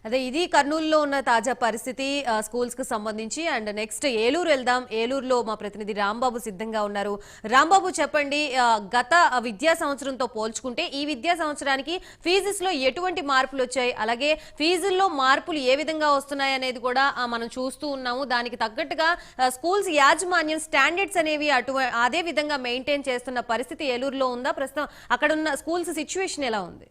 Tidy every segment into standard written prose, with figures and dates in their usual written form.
అదే ఇది కర్నూలులో ఉన్న తాజా పరిస్థితి స్కూల్స్ కి సంబంధించి. అండ్ నెక్స్ట్ ఏలూరు వెళ్దాం. ఏలూరులో మా ప్రతినిధి రాంబాబు సిద్ధంగా ఉన్నారు. రాంబాబు చెప్పండి, గత విద్యా సంవత్సరంతో పోల్చుకుంటే ఈ విద్యా సంవత్సరానికి ఫీజెస్ లో ఎటువంటి మార్పులు వచ్చాయి, అలాగే ఫీజుల్లో మార్పులు ఏ విధంగా వస్తున్నాయి అనేది కూడా మనం చూస్తూ ఉన్నాము. దానికి తగ్గట్టుగా స్కూల్స్ యాజమాన్యం స్టాండర్డ్స్ అనేవి అదే విధంగా మెయింటైన్ చేస్తున్న పరిస్థితి ఏలూరులో ఉందా? ప్రస్తుతం అక్కడ ఉన్న స్కూల్స్ సిచ్యువేషన్ ఎలా ఉంది?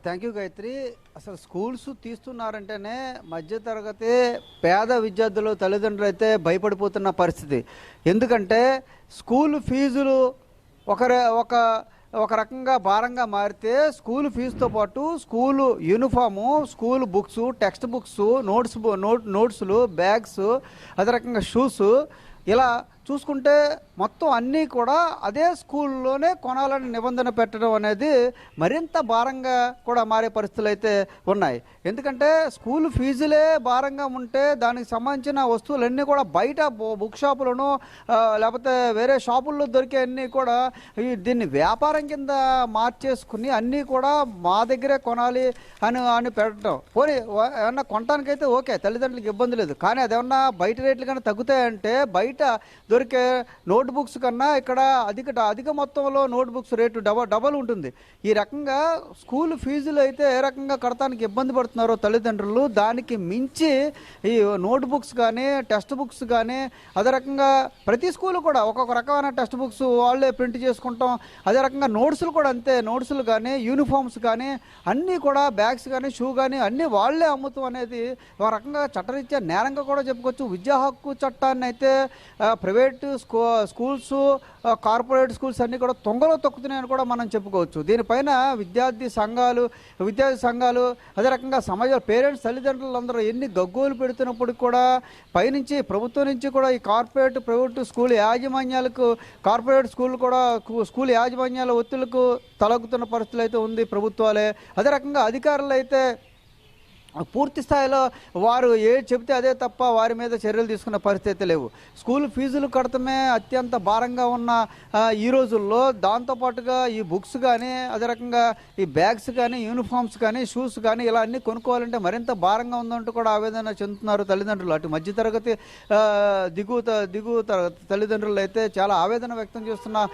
Thank you Gayatri. అసలు స్కూల్స్ తీస్తున్నారంటేనే మధ్యతరగతి పేద విద్యార్థులు తల్లిదండ్రులు అయితే భయపడిపోతున్న పరిస్థితి. ఎందుకంటే స్కూల్ ఫీజులు ఒక రకంగా భారంగా మారితే స్కూల్ ఫీజుతో పాటు school uniform, school books, text books, నోట్స్లు, బ్యాగ్స్, అదే రకంగా షూస్, ఇలా చూసుకుంటే మొత్తం అన్నీ కూడా అదే స్కూల్లోనే కొనాలని నిబంధన పెట్టడం అనేది మరింత భారంగా కూడా మారే పరిస్థితులు అయితే ఉన్నాయి. ఎందుకంటే స్కూల్ ఫీజులే భారంగా ఉంటే దానికి సంబంధించిన వస్తువులన్నీ కూడా బయట బుక్ షాపులను లేకపోతే వేరే షాపుల్లో దొరికే అన్నీ కూడా దీన్ని వ్యాపారం కింద మార్చేసుకుని అన్నీ కూడా మా దగ్గరే కొనాలి అని పెట్టడం. పోనీ ఏమన్నా కొనడానికైతే ఓకే, తల్లిదండ్రులకు ఇబ్బంది లేదు. కానీ అదేమన్నా బయట రేట్లు కన్నా తగ్గుతాయంటే బయట దొరికే నోట్బుక్స్ కన్నా ఇక్కడ అధిక మొత్తంలో నోట్బుక్స్ రేటు డబల్ ఉంటుంది. ఈ రకంగా స్కూల్ ఫీజులు అయితే ఏ రకంగా కడతానికి ఇబ్బంది పడుతున్నారో తల్లిదండ్రులు, దానికి మించి ఈ నోట్బుక్స్ కానీ టెక్స్ట్ బుక్స్ కానీ అదే రకంగా ప్రతి స్కూల్ కూడా ఒక్కొక్క రకమైన టెక్స్ట్ బుక్స్ వాళ్ళే ప్రింట్ చేసుకుంటాం. అదే రకంగా నోట్స్లు కూడా అంతే, నోట్స్లు కానీ యూనిఫామ్స్ కానీ అన్నీ కూడా బ్యాగ్స్ కానీ షూ కానీ అన్నీ వాళ్ళే అమ్ముతాం అనేది ఒక రకంగా చట్టరీత్యా నేరంగా కూడా చెప్పుకోవచ్చు. విద్యా హక్కు చట్టాన్ని అయితే ప్రైవేట్ స్కూల్స్, కార్పొరేట్ స్కూల్స్ అన్నీ కూడా తొంగలో తొక్కుతున్నాయని కూడా మనం చెప్పుకోవచ్చు. దీనిపైన విద్యార్థి సంఘాలు అదే రకంగా సమాజంలో పేరెంట్స్, తల్లిదండ్రులు అందరూ ఎన్ని గగ్గోలు పెడుతున్నప్పుడు కూడా పైనుంచి ప్రభుత్వం నుంచి కూడా ఈ ప్రైవేట్ స్కూల్ యాజమాన్యాలకు, కార్పొరేట్ స్కూల్ యాజమాన్యాల ఒత్తిళ్లకు తలగుతున్న పరిస్థితులు అయితే ఉంది ప్రభుత్వాలే. అదే రకంగా అధికారులు అయితే పూర్తి స్థాయిలో వారు ఏది చెబితే అదే తప్ప వారి మీద చర్యలు తీసుకున్న పరిస్థితి లేవు. స్కూల్ ఫీజులు కడతమే అత్యంత భారంగా ఉన్న ఈ రోజుల్లో దాంతోపాటుగా ఈ బుక్స్ కానీ అదే రకంగా ఈ బ్యాగ్స్ కానీ యూనిఫామ్స్ కానీ షూస్ కానీ ఇలా అన్నీ కొనుక్కోవాలంటే మరింత భారంగా ఉందంటూ కూడా ఆవేదన చెందుతున్నారు తల్లిదండ్రులు. అటు మధ్యతరగతి దిగువ తరగతి తల్లిదండ్రులు అయితే చాలా ఆవేదన వ్యక్తం చేస్తున్న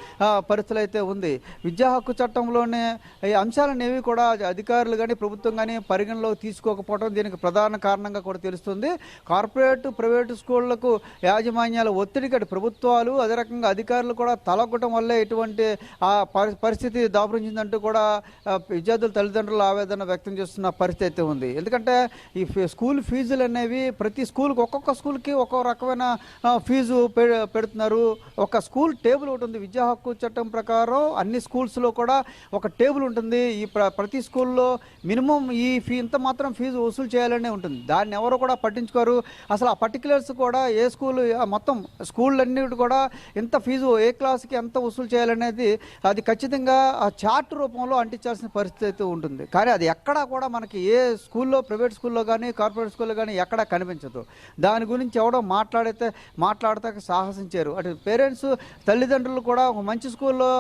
పరిస్థితులు అయితే ఉంది. విద్యా హక్కు చట్టంలోనే ఈ అంశాలను ఏవి కూడా అధికారులు కానీ ప్రభుత్వం కానీ పరిగణలోకి తీసుకోక దీనికి ప్రధాన కారణంగా కూడా తెలుస్తుంది. కార్పొరేట్ ప్రైవేటు స్కూళ్లకు యాజమాన్యాల ఒత్తిడి కట్టి ప్రభుత్వాలు అదే రకంగా అధికారులు కూడా తలగొట్టడం వల్లే ఇటువంటి పరిస్థితి దాపురించిందంటూ కూడా విద్యార్థుల తల్లిదండ్రులు ఆవేదన వ్యక్తం చేస్తున్న పరిస్థితి అయితే ఉంది. ఎందుకంటే ఈ స్కూల్ ఫీజులు అనేవి ప్రతి స్కూల్కి ఒక్కొక్క స్కూల్కి ఒక్కొక్క రకమైన ఫీజు పెడుతున్నారు. ఒక స్కూల్ టేబుల్ ఒకటి ఉంది. విద్యా హక్కు చట్టం ప్రకారం అన్ని స్కూల్స్లో కూడా ఒక టేబుల్ ఉంటుంది. ఈ ప్రతి స్కూల్లో మినిమం ఈ ఇంత మాత్రం ఫీజు వసూలు చేయాలనే ఉంటుంది. దాన్ని ఎవరు కూడా పట్టించుకోరు. అసలు ఆ పర్టికులర్స్ కూడా ఏ స్కూల్ మొత్తం స్కూళ్ళన్నిటి కూడా ఎంత ఫీజు ఏ క్లాస్కి ఎంత వసూలు చేయాలనేది అది ఖచ్చితంగా ఆ చార్ట్ రూపంలో అంటించాల్సిన పరిస్థితి ఉంటుంది. కానీ అది ఎక్కడా కూడా మనకి ఏ స్కూల్లో, ప్రైవేట్ స్కూల్లో కానీ కార్పొరేట్ స్కూల్లో కానీ ఎక్కడా కనిపించదు. దాని గురించి ఎవడో మాట్లాడితే సాహసించారు. అటు పేరెంట్స్, తల్లిదండ్రులు కూడా ఒక మంచి స్కూల్లో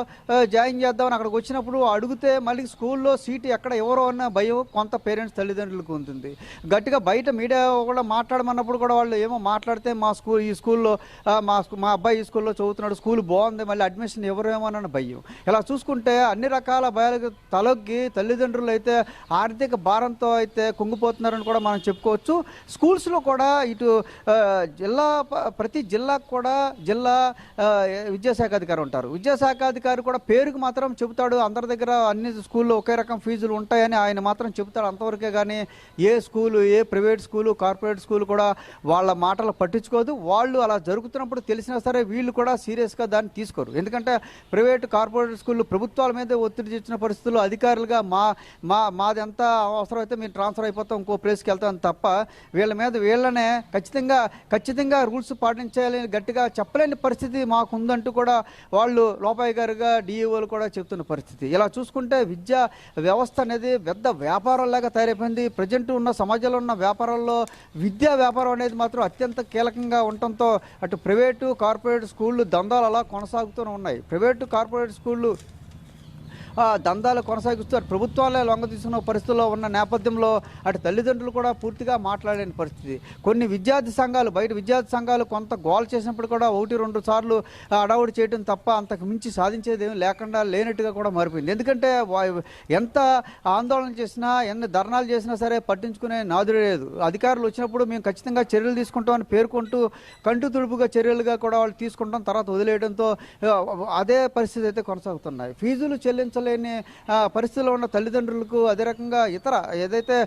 జాయిన్ చేద్దామని అక్కడికి వచ్చినప్పుడు అడిగితే మళ్ళీ స్కూల్లో సీటు ఎక్కడ ఎవరో అన్న భయం కొంత పేరెంట్స్ తల్లిదండ్రులకు ఉంటుంది. గట్టిగా బయట మీడియా కూడా మాట్లాడమన్నప్పుడు కూడా వాళ్ళు ఏమో మాట్లాడితే ఈ స్కూల్లో మా అబ్బాయి ఈ స్కూల్లో చదువుతున్నాడు, స్కూల్ బాగుంది, మళ్ళీ అడ్మిషన్ ఎవరేమోనన్న భయం. ఇలా చూసుకుంటే అన్ని రకాల భయాలకు తలొగ్గి తల్లిదండ్రులు అయితే ఆర్థిక భారంతో అయితే కుంగిపోతున్నారని కూడా మనం చెప్పుకోవచ్చు. స్కూల్స్లో కూడా ఇటు ప్రతి జిల్లాకు కూడా జిల్లా విద్యాశాఖ అధికారి ఉంటారు. విద్యాశాఖ అధికారి కూడా పేరుకు మాత్రం చెబుతాడు, అందరి దగ్గర అన్ని స్కూల్లో ఒకే రకం ఫీజులు ఉంటాయని ఆయన మాత్రం చెబుతాడు. అంతవరకే కానీ ఏ స్కూలు, ఏ ప్రైవేట్ స్కూలు, కార్పొరేట్ స్కూలు కూడా వాళ్ళ మాటలు పట్టించుకోదు. వాళ్ళు అలా జరుగుతున్నప్పుడు తెలిసినా సరే వీళ్ళు కూడా సీరియస్గా దాన్ని తీసుకోరు. ఎందుకంటే ప్రైవేట్, కార్పొరేట్ స్కూళ్ళు ప్రభుత్వాల మీదే ఒత్తిడి తెచ్చిన పరిస్థితుల్లో అధికారులుగా మాది ఎంత అవసరం అయితే మీరు ట్రాన్స్ఫర్ అయిపోతాం, ఇంకో ప్లేస్కి వెళ్తాం తప్ప వీళ్ళనే ఖచ్చితంగా రూల్స్ పాటించాలని గట్టిగా చెప్పలేని పరిస్థితి మాకు ఉందంటూ కూడా వాళ్ళు లోపాయి గారుగా డిఈఓలు కూడా చెప్తున్న పరిస్థితి. ఇలా చూసుకుంటే విద్యా వ్యవస్థ అనేది పెద్ద వ్యాపారంలాగా తయారైపోయింది. ప్రజెంట్ ఉన్న సమాజంలో ఉన్న వ్యాపారాల్లో విద్యా వ్యాపారం అనేది మాత్రం అత్యంత కీలకంగా ఉండటంతో అటు ప్రైవేటు, కార్పొరేట్ స్కూళ్ళు దందాలు అలా కొనసాగుతూనే ఉన్నాయి. ప్రైవేటు, కార్పొరేట్ స్కూళ్ళు దందాలు కొనసాగిస్తూ అటు ప్రభుత్వాలే లొంగ తీసుకున్న పరిస్థితుల్లో ఉన్న నేపథ్యంలో అటు తల్లిదండ్రులు కూడా పూర్తిగా మాట్లాడలేని పరిస్థితి. కొన్ని విద్యార్థి సంఘాలు బయట విద్యార్థి సంఘాలు కొంత గోల్ చేసినప్పుడు కూడా 1-2 సార్లు అడవుడు చేయడం తప్ప అంతకు మించి సాధించేది ఏమి లేకుండా లేనట్టుగా కూడా మారిపోయింది. ఎందుకంటే ఎంత ఆందోళన చేసినా ఎన్ని ధర్నాలు చేసినా సరే పట్టించుకునే నాదుడే లేదు. అధికారులు వచ్చినప్పుడు మేము ఖచ్చితంగా చర్యలు తీసుకుంటామని పేర్కొంటూ కంటు తుడుపుగా చర్యలుగా కూడా వాళ్ళు తీసుకుంటాం, తర్వాత వదిలేయడంతో అదే పరిస్థితి అయితే కొనసాగుతున్నాయి. ఫీజులు చెల్లించలేని పరిస్థితిలో ఉన్న తల్లిదండ్రులకు అదే రకంగా ఇతర ఏదైతే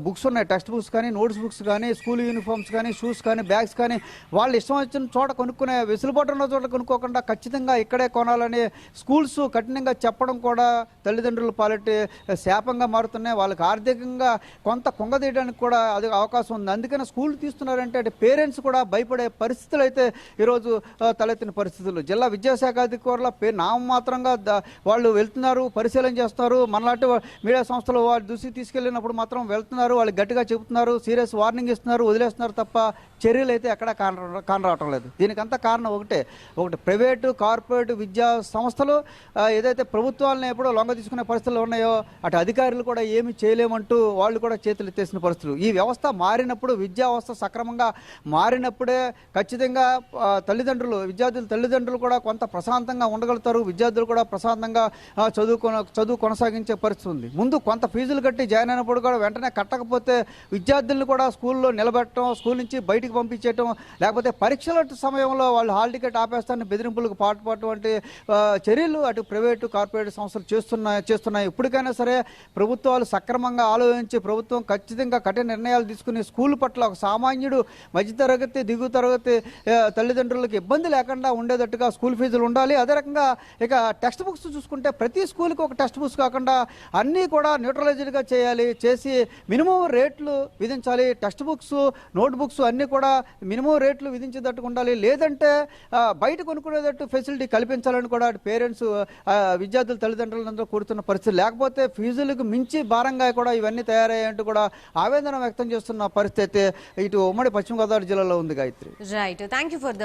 బుక్స్ ఉన్నాయి, టెక్స్ట్ బుక్స్ కానీ, నోట్స్ బుక్స్ కానీ, స్కూల్ యూనిఫామ్స్ కానీ, షూస్ కానీ, బ్యాగ్స్ కానీ వాళ్ళు ఇష్టం వచ్చిన చోట కొనుక్కునే వెసులుబాటు ఉన్న చోట కొనుక్కోకుండా ఖచ్చితంగా ఇక్కడే కొనాలని స్కూల్స్ కఠినంగా చెప్పడం కూడా తల్లిదండ్రుల పాలిటి శాపంగా మారుతున్నాయి. వాళ్ళకి ఆర్థికంగా కొంత కుంగదీయడానికి కూడా అది అవకాశం ఉంది. అందుకని స్కూల్ తీస్తున్నారంటే అంటే పేరెంట్స్ కూడా భయపడే పరిస్థితులు అయితే ఈరోజు తలెత్తిన పరిస్థితులు. జిల్లా విద్యాశాఖ అధికారుల నామమాత్రంగా వాళ్ళు వెళ్తున్నారు, పరిశీలన చేస్తున్నారు. మనలాంటి మీడియా సంస్థలు వాళ్ళు దృష్టికి తీసుకెళ్ళినప్పుడు మాత్రం వెళ్తున్నారు, వాళ్ళు గట్టిగా చెబుతున్నారు, సీరియస్ వార్నింగ్ ఇస్తున్నారు, వదిలేస్తున్నారు తప్ప చర్యలు అయితే ఎక్కడా కానరావటం లేదు. దీనికంతా కారణం ఒకటి ప్రైవేటు కార్పొరేట్ విద్యా సంస్థలు ఏదైతే ప్రభుత్వాలను ఎప్పుడో లొంగ తీసుకునే పరిస్థితులు ఉన్నాయో అటు అధికారులు కూడా ఏమి చేయలేమంటూ వాళ్ళు కూడా చేతులు ఎత్తేసిన పరిస్థితులు. ఈ వ్యవస్థ మారినప్పుడు, విద్యా వ్యవస్థ సక్రమంగా మారినప్పుడే ఖచ్చితంగా విద్యార్థుల తల్లిదండ్రులు కూడా కొంత ప్రశాంతంగా ఉండగలుగుతారు, విద్యార్థులు కూడా ప్రశాంతంగా చదువు కొనసాగించే పరిస్థితి ఉంది. ముందు కొంత ఫీజులు కట్టి జాయిన్ అయినప్పుడు కూడా వెంటనే కట్టకపోతే విద్యార్థులను కూడా స్కూల్లో నిలబెట్టడం, స్కూల్ నుంచి బయటికి పంపించేయటం, లేకపోతే పరీక్షల సమయంలో వాళ్ళు హాల్ టికెట్ ఆపేస్తారని బెదిరింపులకు పాటుపడటువంటి చర్యలు అటు ప్రైవేటు కార్పొరేట్ సంస్థలు చేస్తున్నాయి. ఇప్పటికైనా సరే ప్రభుత్వాలు సక్రమంగా ఆలోచించి ప్రభుత్వం ఖచ్చితంగా కఠిన నిర్ణయాలు తీసుకుని స్కూల్ పట్ల ఒక సామాన్యుడు మధ్యతరగతి దిగువ తరగతి తల్లిదండ్రులకు ఇబ్బంది లేకుండా ఉండేటట్టుగా స్కూల్ ఫీజులు ఉండాలి. అదే రకంగా ఇక టెక్స్ట్ బుక్స్ చూసుకుంటే ప్రతి స్కూల్కి ఒక టెక్స్ట్ బుక్స్ కాకుండా అన్నీ కూడా న్యూట్రలైజ్డ్గా చేసి మినిమం రేట్లు విధించాలి. టెక్స్ట్ బుక్స్, నోట్ బుక్స్ అన్నీ కూడా మినిమం రేట్లు విధించేటట్టుగా ఉండాలి. లేదంటే బయట కొనుక్కునేటట్టు ఫెసిలిటీ కల్పించాలని కూడా పేరెంట్స్ విద్యార్థుల తల్లిదండ్రులందరూ కోరుతున్న పరిస్థితి. లేకపోతే ఫీజులకు మించి భారంగా కూడా ఇవన్నీ తయారయ్యాయంటూ కూడా ఆవేదన వ్యక్తం చేస్తున్న పరిస్థితి ఇటు ఉమ్మడి పశ్చిమ గోదావరి జిల్లాలో ఉంది. Gayatri, right, thank you for the